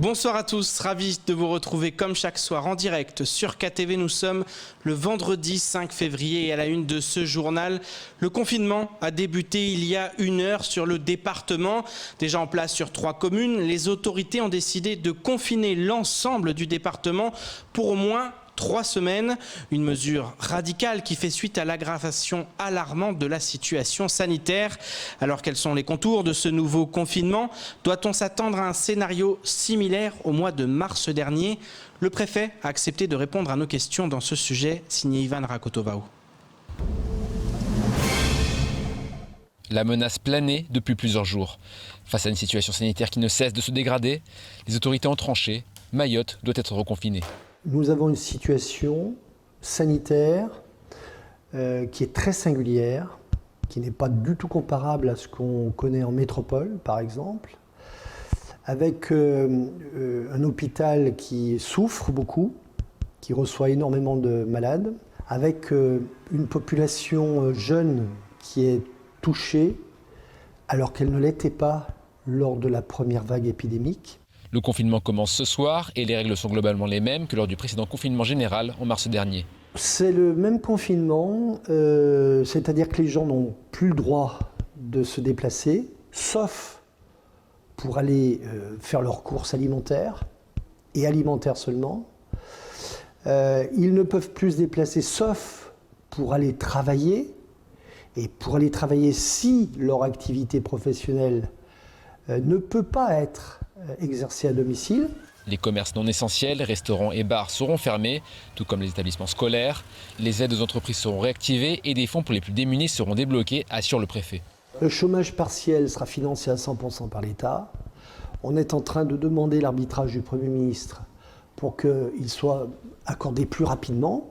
Bonsoir à tous, ravi de vous retrouver comme chaque soir en direct sur KTV. Nous sommes le vendredi 5 février et à la une de ce journal, le confinement a débuté il y a 1 heure sur le département. Déjà en place sur 3 communes, les autorités ont décidé de confiner l'ensemble du département pour au moins 3 semaines, une mesure radicale qui fait suite à l'aggravation alarmante de la situation sanitaire. Alors quels sont les contours de ce nouveau confinement? Doit-on s'attendre à un scénario similaire au mois de mars dernier? Le préfet a accepté de répondre à nos questions dans ce sujet, signé Ivan Rakotovaou. La menace planait depuis plusieurs jours. Face à une situation sanitaire qui ne cesse de se dégrader, les autorités ont tranché. Mayotte doit être reconfinée. Nous avons une situation sanitaire qui est très singulière, qui n'est pas du tout comparable à ce qu'on connaît en métropole, par exemple, avec un hôpital qui souffre beaucoup, qui reçoit énormément de malades, avec une population jeune qui est touchée alors qu'elle ne l'était pas lors de la première vague épidémique. Le confinement commence ce soir et les règles sont globalement les mêmes que lors du précédent confinement général en mars dernier. C'est le même confinement, c'est-à-dire que les gens n'ont plus le droit de se déplacer, sauf pour aller faire leurs courses alimentaires, et alimentaires seulement. Ils ne peuvent plus se déplacer, sauf pour aller travailler, et pour aller travailler si leur activité professionnelle ne peut pas être exercée à domicile. Les commerces non essentiels, restaurants et bars seront fermés, tout comme les établissements scolaires. Les aides aux entreprises seront réactivées et des fonds pour les plus démunis seront débloqués, assure le préfet. Le chômage partiel sera financé à 100% par l'État. On est en train de demander l'arbitrage du Premier ministre pour qu'il soit accordé plus rapidement.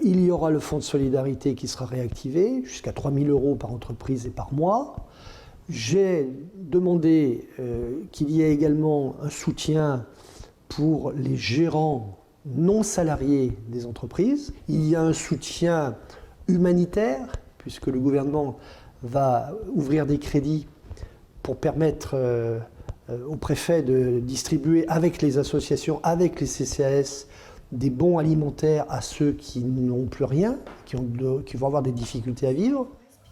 Il y aura le fonds de solidarité qui sera réactivé, jusqu'à 3 000 € par entreprise et par mois. J'ai demandé qu'il y ait également un soutien pour les gérants non salariés des entreprises. Il y a un soutien humanitaire, puisque le gouvernement va ouvrir des crédits pour permettre au préfet de distribuer avec les associations, avec les CCAS, des bons alimentaires à ceux qui n'ont plus rien, qui vont avoir des difficultés à vivre.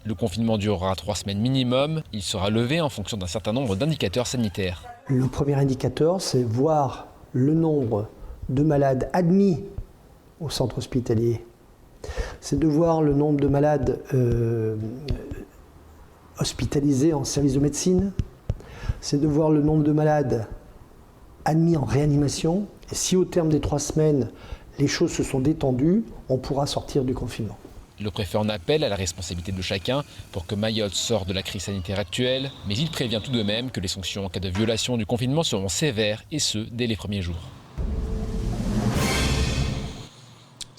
Le confinement durera 3 semaines minimum. Il sera levé en fonction d'un certain nombre d'indicateurs sanitaires. Le premier indicateur, c'est voir le nombre de malades admis au centre hospitalier. C'est de voir le nombre de malades hospitalisés en service de médecine. C'est de voir le nombre de malades admis en réanimation. Et si au terme des 3 semaines, les choses se sont détendues, on pourra sortir du confinement. Le préfet en appelle à la responsabilité de chacun pour que Mayotte sorte de la crise sanitaire actuelle, mais il prévient tout de même que les sanctions en cas de violation du confinement seront sévères, et ce, dès les premiers jours.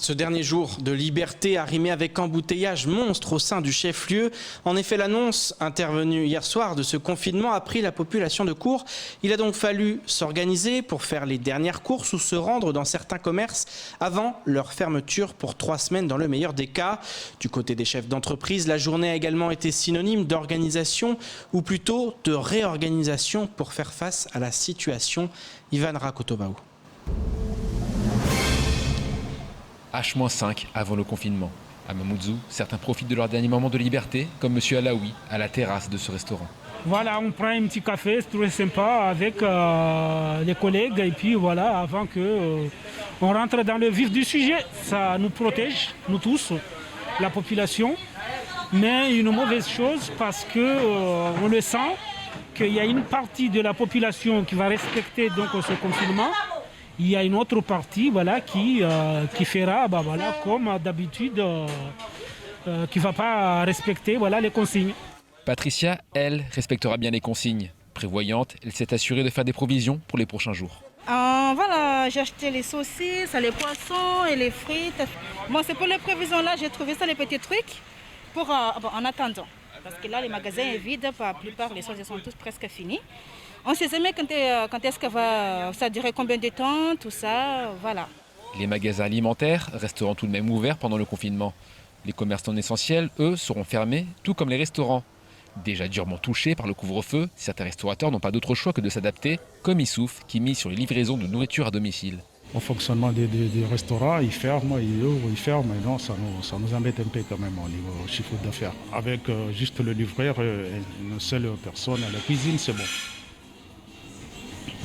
Ce dernier jour de liberté a rimé avec embouteillage monstre au sein du chef-lieu. En effet, l'annonce intervenue hier soir de ce confinement a pris la population de court. Il a donc fallu s'organiser pour faire les dernières courses ou se rendre dans certains commerces avant leur fermeture pour 3 semaines dans le meilleur des cas. Du côté des chefs d'entreprise, la journée a également été synonyme d'organisation ou plutôt de réorganisation pour faire face à la situation. Ivan Rakotovaou. H-5 avant le confinement. À Mamoudzou, certains profitent de leur dernier moment de liberté, comme M. Alaoui, à la terrasse de ce restaurant. Voilà, on prend un petit café, c'est très sympa avec les collègues. Et puis voilà, avant qu'on rentre dans le vif du sujet, ça nous protège, nous tous, la population. Mais une mauvaise chose parce qu'on le sent, qu'il y a une partie de la population qui va respecter donc ce confinement. Il y a une autre partie qui fera comme d'habitude, qui ne va pas respecter les consignes. Patricia, elle, respectera bien les consignes. Prévoyante, elle s'est assurée de faire des provisions pour les prochains jours. J'ai acheté les saucisses, les poissons et les frites. Bon, c'est pour les prévisions là, j'ai trouvé ça, les petits trucs, pour en attendant. Parce que là, les magasins sont vides, la plupart, les choses sont toutes presque finies. On ne sait jamais quand est-ce que ça durer combien de temps, tout ça, voilà. Les magasins alimentaires resteront tout de même ouverts pendant le confinement. Les commerces non essentiels, eux, seront fermés, tout comme les restaurants. Déjà durement touchés par le couvre-feu, certains restaurateurs n'ont pas d'autre choix que de s'adapter, comme Issouf qui mise sur les livraisons de nourriture à domicile. Au fonctionnement des restaurants, ils ferment, ils ouvrent, ils ferment. Et non, ça nous embête un peu quand même au niveau chiffre d'affaires. Avec juste le livreur et une seule personne à la cuisine, c'est bon.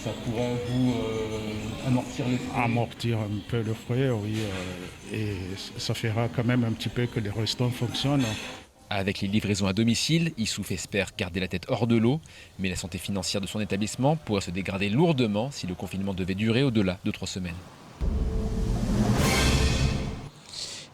Ça pourrait vous amortir les frais? Amortir un peu le frais, oui. Et ça fera quand même un petit peu que les restaurants fonctionnent. Avec les livraisons à domicile, Issouf espère garder la tête hors de l'eau, mais la santé financière de son établissement pourrait se dégrader lourdement si le confinement devait durer au-delà de 3 semaines.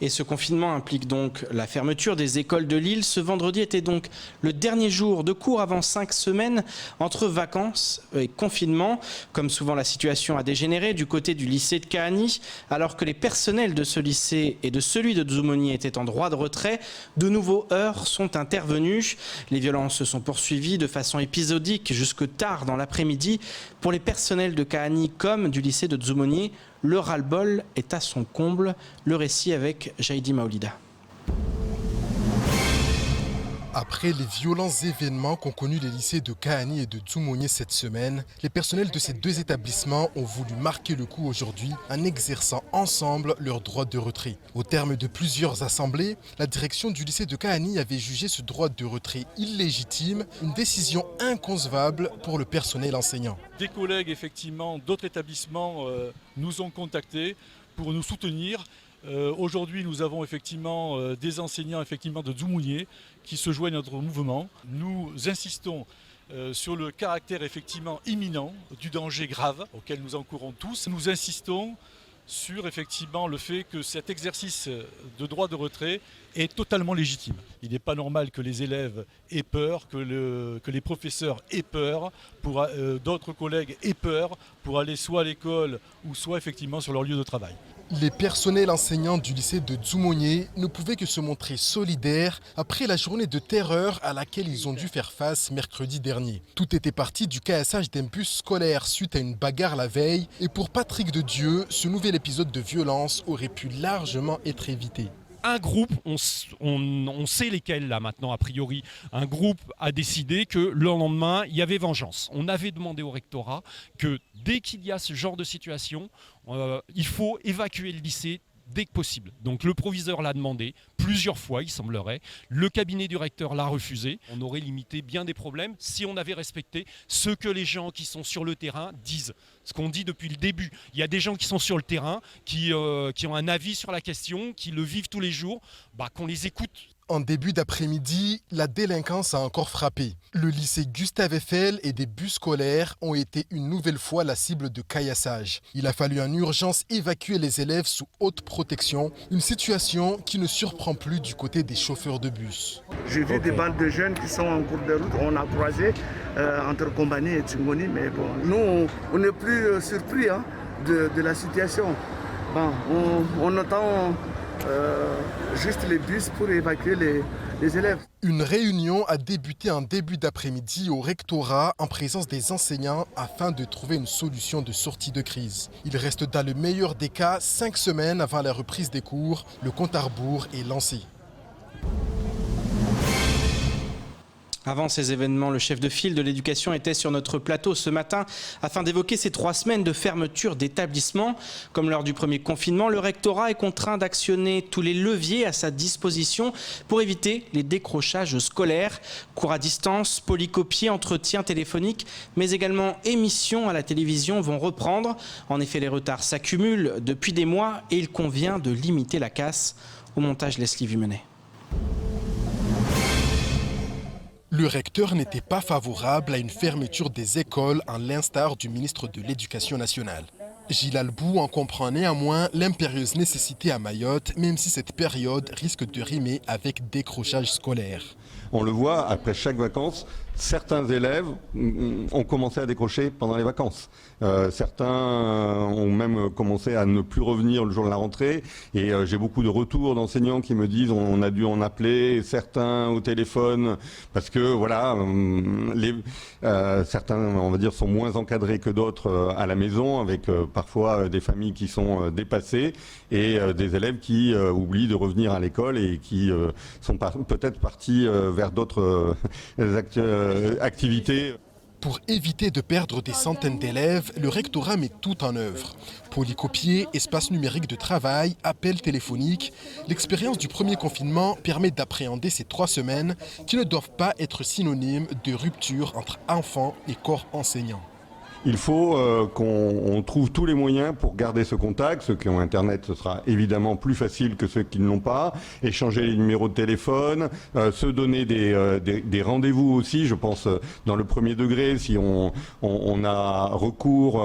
Et ce confinement implique donc la fermeture des écoles de Lille. Ce vendredi était donc le dernier jour de cours avant 5 semaines entre vacances et confinement. Comme souvent, la situation a dégénéré du côté du lycée de Kahani. Alors que les personnels de ce lycée et de celui de Dzoumogni étaient en droit de retrait, de nouveaux heurts sont intervenus. Les violences se sont poursuivies de façon épisodique jusque tard dans l'après-midi. Pour les personnels de Kahani comme du lycée de Dzoumogni, le ras-le-bol est à son comble. Le récit avec Jaïdi Maolida. Après les violents événements qu'ont connus les lycées de Kahani et de Dzoumogni cette semaine, les personnels de ces deux établissements ont voulu marquer le coup aujourd'hui en exerçant ensemble leur droit de retrait. Au terme de plusieurs assemblées, la direction du lycée de Kahani avait jugé ce droit de retrait illégitime, une décision inconcevable pour le personnel enseignant. Des collègues effectivement d'autres établissements nous ont contactés pour nous soutenir. Aujourd'hui, nous avons effectivement des enseignants effectivement de Dzoumogni qui se joignent à notre mouvement. Nous insistons sur le caractère effectivement imminent du danger grave auquel nous encourons tous. Nous insistons sur effectivement le fait que cet exercice de droit de retrait est totalement légitime. Il n'est pas normal que les élèves aient peur, que les professeurs aient peur, d'autres collègues aient peur pour aller soit à l'école ou soit effectivement sur leur lieu de travail. Les personnels enseignants du lycée de Dzoumogni ne pouvaient que se montrer solidaires après la journée de terreur à laquelle ils ont dû faire face mercredi dernier. Tout était parti du caillassage d'un bus scolaire suite à une bagarre la veille. Et pour Patrick de Dieu, ce nouvel épisode de violence aurait pu largement être évité. Un groupe, on sait lesquels là maintenant a priori, un groupe a décidé que le lendemain il y avait vengeance. On avait demandé au rectorat que dès qu'il y a ce genre de situation, il faut évacuer le lycée dès que possible. Donc le proviseur l'a demandé plusieurs fois, il semblerait. Le cabinet du recteur l'a refusé. On aurait limité bien des problèmes si on avait respecté ce que les gens qui sont sur le terrain disent. Ce qu'on dit depuis le début. Il y a des gens qui sont sur le terrain, qui ont un avis sur la question, qui le vivent tous les jours, qu'on les écoute. En début d'après-midi, la délinquance a encore frappé. Le lycée Gustave Eiffel et des bus scolaires ont été une nouvelle fois la cible de caillassage. Il a fallu en urgence évacuer les élèves sous haute protection, une situation qui ne surprend plus du côté des chauffeurs de bus. J'ai vu des bandes de jeunes qui sont en cours de route, on a croisé entre Kombani et Dzoumogni, mais bon, nous on n'est plus surpris de la situation. On attend juste les bus pour évacuer les élèves. Une réunion a débuté en début d'après-midi au rectorat en présence des enseignants afin de trouver une solution de sortie de crise. Il reste dans le meilleur des cas 5 semaines avant la reprise des cours. Le compte à rebours est lancé. Avant ces événements, le chef de file de l'éducation était sur notre plateau ce matin afin d'évoquer ces 3 semaines de fermeture d'établissements. Comme lors du premier confinement, le rectorat est contraint d'actionner tous les leviers à sa disposition pour éviter les décrochages scolaires. Cours à distance, polycopiés, entretiens téléphoniques, mais également émissions à la télévision vont reprendre. En effet, les retards s'accumulent depuis des mois et il convient de limiter la casse. Au montage, Leslie Vumenet. Le recteur n'était pas favorable à une fermeture des écoles en l'instar du ministre de l'Éducation nationale. Gilles Albou en comprend néanmoins l'impérieuse nécessité à Mayotte, même si cette période risque de rimer avec décrochage scolaire. On le voit, après chaque vacances, certains élèves ont commencé à décrocher pendant les vacances. Certains ont même commencé à ne plus revenir le jour de la rentrée. Et j'ai beaucoup de retours d'enseignants qui me disent on a dû en appeler certains au téléphone parce que voilà, certains, on va dire, sont moins encadrés que d'autres à la maison, avec parfois des familles qui sont dépassées et des élèves qui oublient de revenir à l'école et qui sont peut-être partis vers d'autres activités. Pour éviter de perdre des centaines d'élèves, le rectorat met tout en œuvre. Polycopier, espace numérique de travail, appels téléphoniques. L'expérience du premier confinement permet d'appréhender ces 3 semaines qui ne doivent pas être synonymes de rupture entre enfants et corps enseignants. Il faut qu'on trouve tous les moyens pour garder ce contact. Ceux qui ont Internet, ce sera évidemment plus facile que ceux qui ne l'ont pas. Échanger les numéros de téléphone, se donner des rendez-vous aussi. Je pense dans le premier degré, si on a recours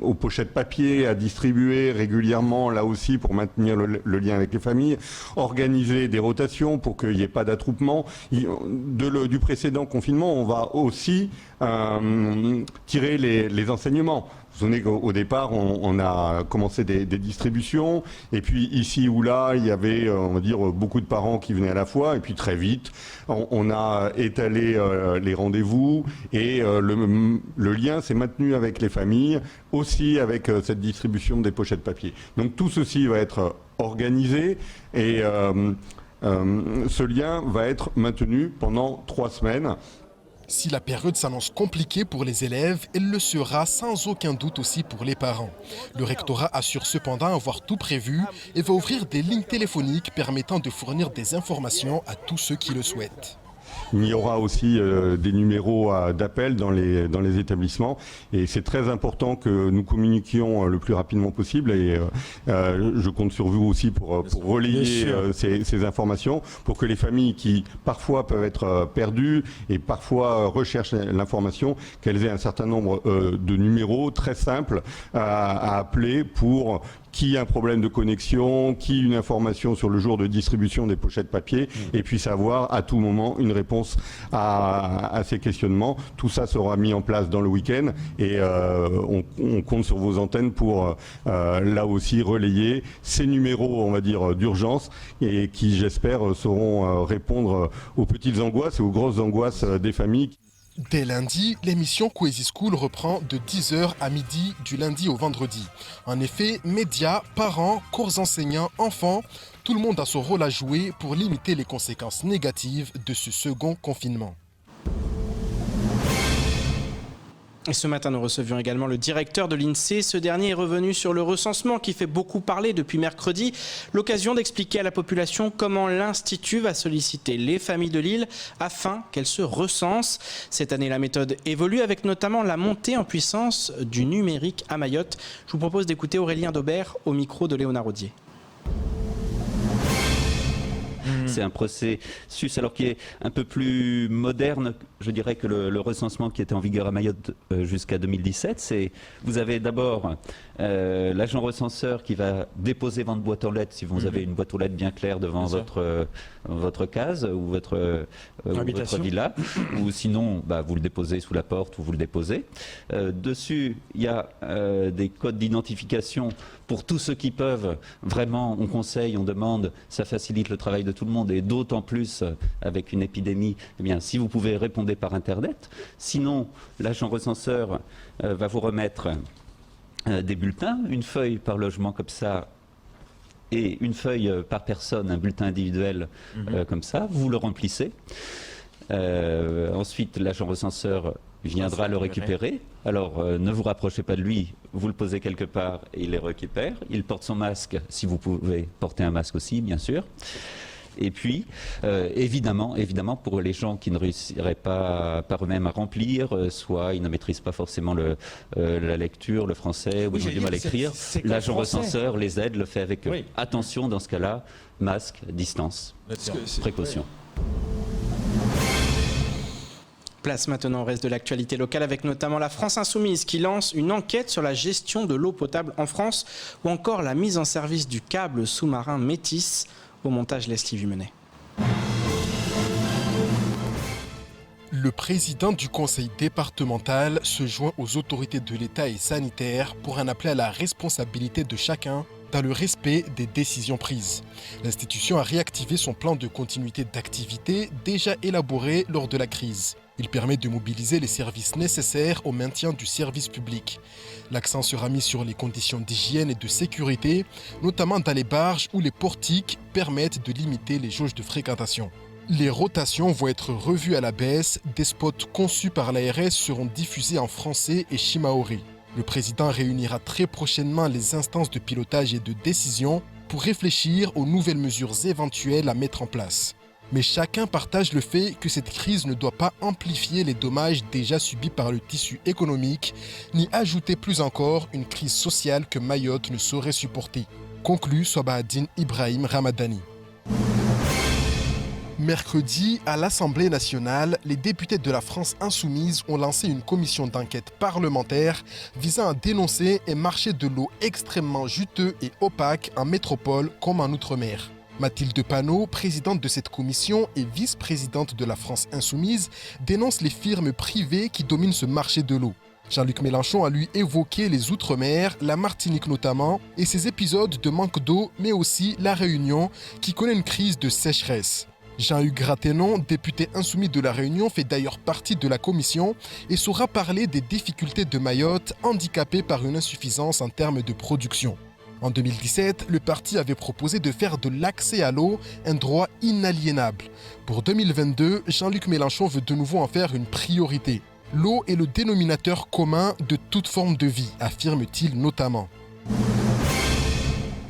aux pochettes papier à distribuer régulièrement, là aussi pour maintenir le lien avec les familles. Organiser des rotations pour qu'il n'y ait pas d'attroupement. Du précédent confinement, on va aussi tirer les enseignements. Vous vous souvenez qu'au départ, on a commencé des distributions, et puis ici ou là, il y avait, on va dire, beaucoup de parents qui venaient à la fois, et puis très vite, on a étalé les rendez-vous, et le lien s'est maintenu avec les familles, aussi avec cette distribution des pochettes papier. Donc tout ceci va être organisé, et ce lien va être maintenu pendant 3 semaines. Si la période s'annonce compliquée pour les élèves, elle le sera sans aucun doute aussi pour les parents. Le rectorat assure cependant avoir tout prévu et va ouvrir des lignes téléphoniques permettant de fournir des informations à tous ceux qui le souhaitent. Il y aura aussi des numéros d'appel dans les établissements, et c'est très important que nous communiquions le plus rapidement possible, et je compte sur vous aussi pour relayer ces informations, pour que les familles qui parfois peuvent être perdues et parfois recherchent l'information, qu'elles aient un certain nombre de numéros très simples à appeler pour qui a un problème de connexion, qui une information sur le jour de distribution des pochettes papier, et puisse avoir à tout moment une réponse à ces questionnements. Tout ça sera mis en place dans le week-end, et on compte sur vos antennes pour là aussi relayer ces numéros, on va dire, d'urgence, et qui, j'espère, sauront répondre aux petites angoisses et aux grosses angoisses des familles. Dès lundi, l'émission Coezy School reprend de 10h à midi du lundi au vendredi. En effet, médias, parents, corps enseignants, enfants, tout le monde a son rôle à jouer pour limiter les conséquences négatives de ce second confinement. Et ce matin, nous recevions également le directeur de l'INSEE. Ce dernier est revenu sur le recensement qui fait beaucoup parler depuis mercredi. L'occasion d'expliquer à la population comment l'Institut va solliciter les familles de Lille afin qu'elles se recensent. Cette année, la méthode évolue avec notamment la montée en puissance du numérique à Mayotte. Je vous propose d'écouter Aurélien Daubert au micro de Léonard Audier. C'est un processus alors qui est un peu plus moderne, je dirais, que le recensement qui était en vigueur à Mayotte jusqu'à 2017. Vous avez d'abord l'agent recenseur qui va déposer votre boîte aux lettres, si vous avez une boîte aux lettres bien claire devant votre case ou votre villa, ou sinon vous le déposez sous la porte ou vous le déposez. Dessus, il y a des codes d'identification pour tous ceux qui peuvent. Vraiment, on conseille, on demande, ça facilite le travail de tout le monde, et d'autant plus avec une épidémie. Eh bien, si vous pouvez, répondre par Internet. Sinon, l'agent recenseur va vous remettre des bulletins, une feuille par logement comme ça, et une feuille par personne, un bulletin individuel comme ça. Vous le remplissez. Ensuite, l'agent recenseur viendra le récupérer. Alors, ne vous rapprochez pas de lui, vous le posez quelque part et il les récupère. Il porte son masque, si vous pouvez porter un masque aussi, bien sûr. Et puis, évidemment, pour les gens qui ne réussiraient pas par eux-mêmes à remplir, soit ils ne maîtrisent pas forcément la lecture, le français, ou ils ont du mal à écrire, l'agent recenseur les aide, le fait avec eux. Attention, dans ce cas-là, masque, distance, précaution. Place maintenant au reste de l'actualité locale avec notamment la France Insoumise qui lance une enquête sur la gestion de l'eau potable en France ou encore la mise en service du câble sous-marin Métis. Au montage, Leslie Vumenet. Le président du conseil départemental se joint aux autorités de l'État et sanitaires pour un appel à la responsabilité de chacun dans le respect des décisions prises. L'institution a réactivé son plan de continuité d'activité déjà élaboré lors de la crise. Il permet de mobiliser les services nécessaires au maintien du service public. L'accent sera mis sur les conditions d'hygiène et de sécurité, notamment dans les barges où les portiques permettent de limiter les jauges de fréquentation. Les rotations vont être revues à la baisse. Des spots conçus par l'ARS seront diffusés en français et shimaori. Le président réunira très prochainement les instances de pilotage et de décision pour réfléchir aux nouvelles mesures éventuelles à mettre en place. Mais chacun partage le fait que cette crise ne doit pas amplifier les dommages déjà subis par le tissu économique, ni ajouter plus encore une crise sociale que Mayotte ne saurait supporter. Conclut Sobahaddine Ibrahim Ramadani. Mercredi, à l'Assemblée nationale, les députés de la France insoumise ont lancé une commission d'enquête parlementaire visant à dénoncer un marché de l'eau extrêmement juteux et opaque en métropole comme en Outre-mer. Mathilde Panot, présidente de cette commission et vice-présidente de la France insoumise, dénonce les firmes privées qui dominent ce marché de l'eau. Jean-Luc Mélenchon a lui évoqué les Outre-mer, la Martinique notamment, et ses épisodes de manque d'eau, mais aussi la Réunion, qui connaît une crise de sécheresse. Jean-Hugues Graténon, député insoumis de la Réunion, fait d'ailleurs partie de la commission et saura parler des difficultés de Mayotte, handicapée par une insuffisance en termes de production. En 2017, le parti avait proposé de faire de l'accès à l'eau un droit inaliénable. Pour 2022, Jean-Luc Mélenchon veut de nouveau en faire une priorité. L'eau est le dénominateur commun de toute forme de vie, affirme-t-il notamment.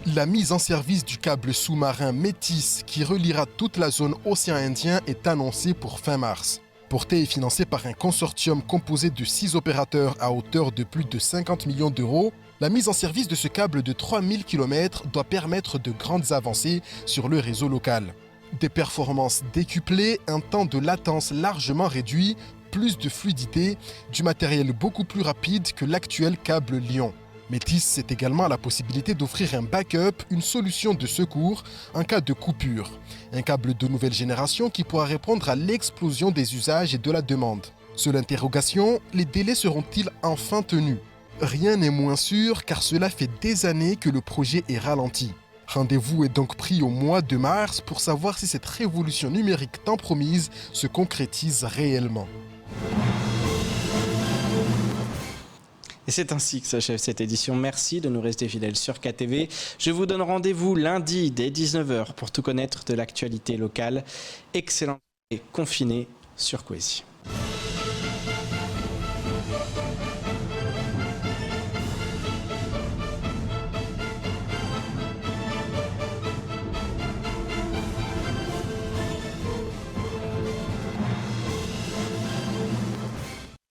La mise en service du câble sous-marin Métis qui reliera toute la zone océan Indien est annoncée pour fin mars. Porté et financé par un consortium composé de 6 opérateurs à hauteur de plus de 50 millions d'euros, la mise en service de ce câble de 3000 km doit permettre de grandes avancées sur le réseau local. Des performances décuplées, un temps de latence largement réduit, plus de fluidité, du matériel beaucoup plus rapide que l'actuel câble Lyon. Métis, c'est également la possibilité d'offrir un backup, une solution de secours en cas de coupure. Un câble de nouvelle génération qui pourra répondre à l'explosion des usages et de la demande. Seule interrogation, les délais seront-ils enfin tenus ? Rien n'est moins sûr car cela fait des années que le projet est ralenti. Rendez-vous est donc pris au mois de mars pour savoir si cette révolution numérique tant promise se concrétise réellement. Et c'est ainsi que s'achève cette édition. Merci de nous rester fidèles sur KTV. Je vous donne rendez-vous lundi dès 19h pour tout connaître de l'actualité locale. Excellent et confiné sur Kwesi.